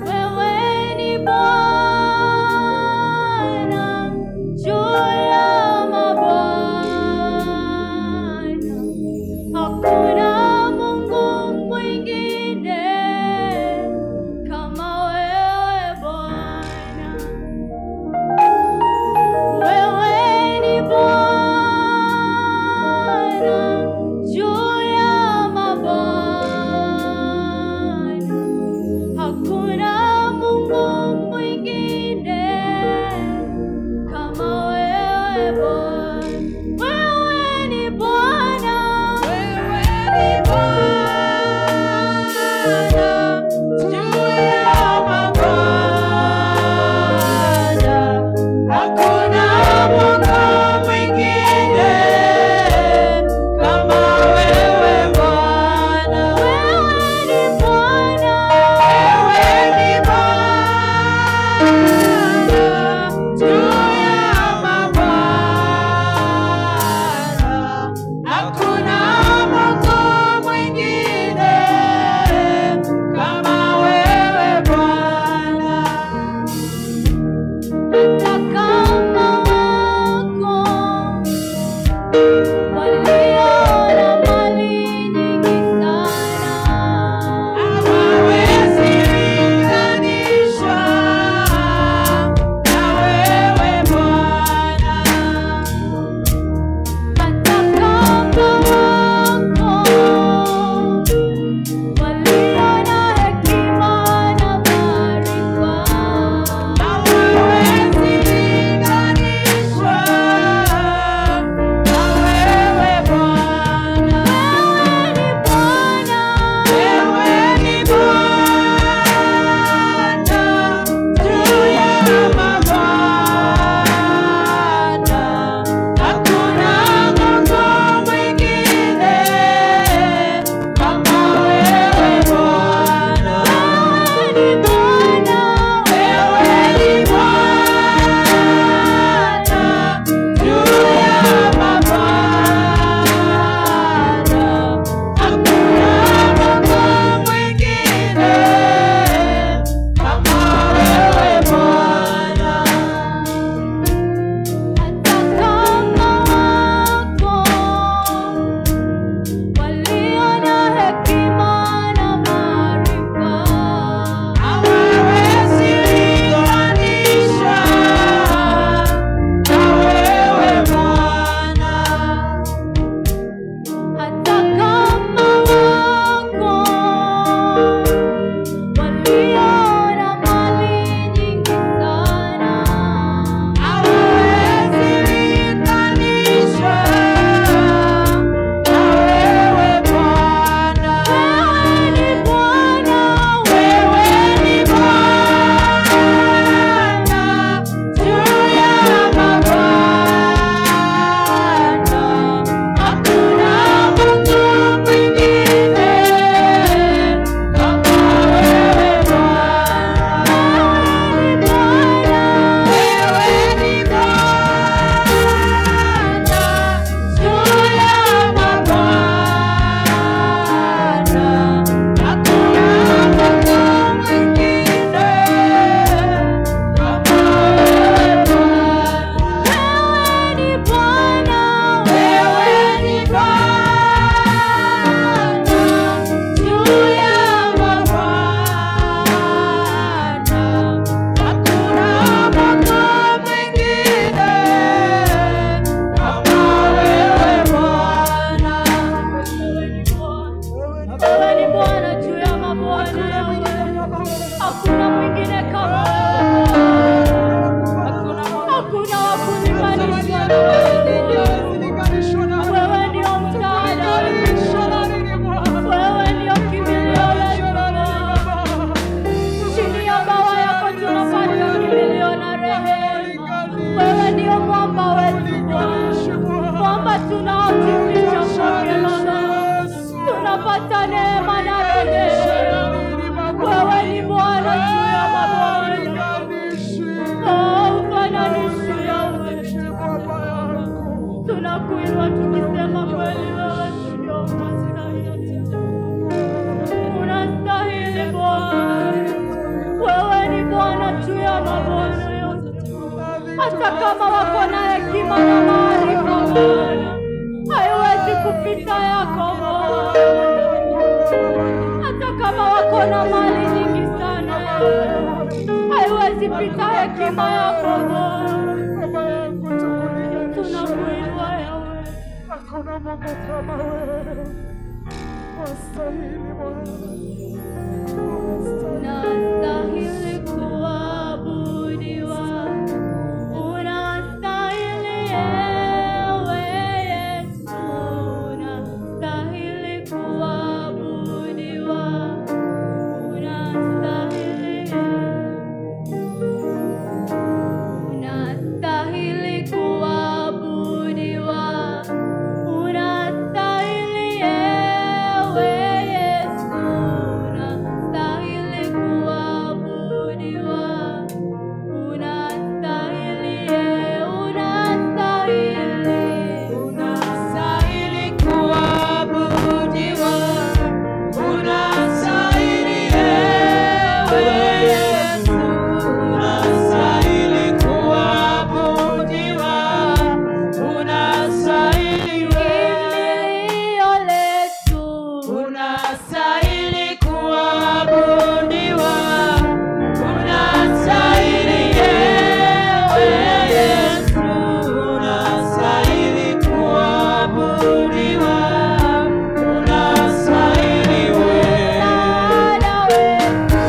Wewe ni Bwana juu ya mabwana, hakuna Mungu mwingine kama wewe Bwana. Wewe ni Bwana juu ya mabwana, hakuna Mungu mwingine kama wewe Bwana. Wewe ni Bwana, wewe ni Bwana juu ya mabwana, hakuna Mungu mwingine kama wewe Bwana. Wewe ni Bwana, wewe ni Bwana juu ya mabwana, hakuna Mungu mwingine kama wewe Bwana. Hata kama wako waliona mali nyingi sana, hawawezi linganishwa na wewe Bwana. Hata kama wako waliona hekima na maarifa, hawawezi linganishwa na wewe Bwana. Wewe ni Bwana juu ya mabwana, hakuna Mungu mwingine kama wewe Bwana. Wewe ni Bwana, wewe ni Bwana juu ya mabwana, hakuna Mungu mwingine kama wewe Bwana. Hata kama wako waliona hekima na maarifa, hawawezi linganishwa na wewe Bwana. Hata kama wako waliona mali nyingi sana, hawawezi linganishwa na wewe Bwana. Wewe ni Bwana, wewe ni Bwana juu ya mabwana, hakuna Mungu mwingine kama wewe Bwana. Wewe ni Bwana juu ya mabwana, hakuna Mungu mwingine kama wewe Bwana. Wewe ni Bwana, wewe ni Bwana juu ya mabwana, hakuna Mungu mwingine kama wewe Bwana. Wewe ni Bwana juu ya mabwana, hakuna mwingine kama wewe. Hakuna wa kulinganishwa na wewe. Wewe ndio msaada wetu. Wewe ndio kimbilio letu. Chini ya bawa yako tunapata kimbilio na rehema. Wewe ndio mwamba wetu Bwana. Mwamba tunaojificha kwake Baba. Tunapata neema na rehema. Wewe ni Bwana juu ya mabwana. Ufananishi yawe. Tunakuinua tukisema kweli wewe ndio mstahili. Bwana. Wewe ni Bwana juu ya mabwana yote. Hata kama wako na hekima na maarifa Bwana, haiwezi kupita yako Bwana. Hata kama wako na mali nyingi sana, haiwezi pita hekima yako Bwana. Tunakuinua wewe. Hakuna Mungu kama wewe. Wastahili Bwana. Unastahili kuabudiwa. Unastahili ewe Yesu. Unastahili kuabudiwa. Unastahili. Unastahili kuabudiwa. Unastahili ewe Yesu. Unastahili kuabudiwa. Unastahili, unastahili. Unastahili kuabudiwa. Unastahili ewe Yesu. Unastahili kuabudiwa. Unastahili Kimbilio letu. Unastahili kuabudiwa. Unastahili ewe Yesu. Unastahili kuabudiwa. Unastahili Msaada wetu.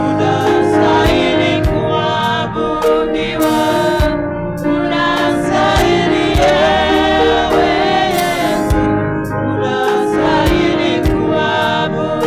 Unastahili kuabudiwa. Unastahili ewe Yesu. Unastahili kuabudiwa.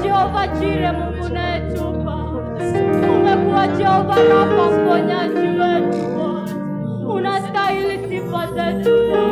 Jehova Jire, Mungu unayetupa. Umekuwa Jehova Rafa, mponyaji wetu Bwana. Unastahili sifa zetu Bwana.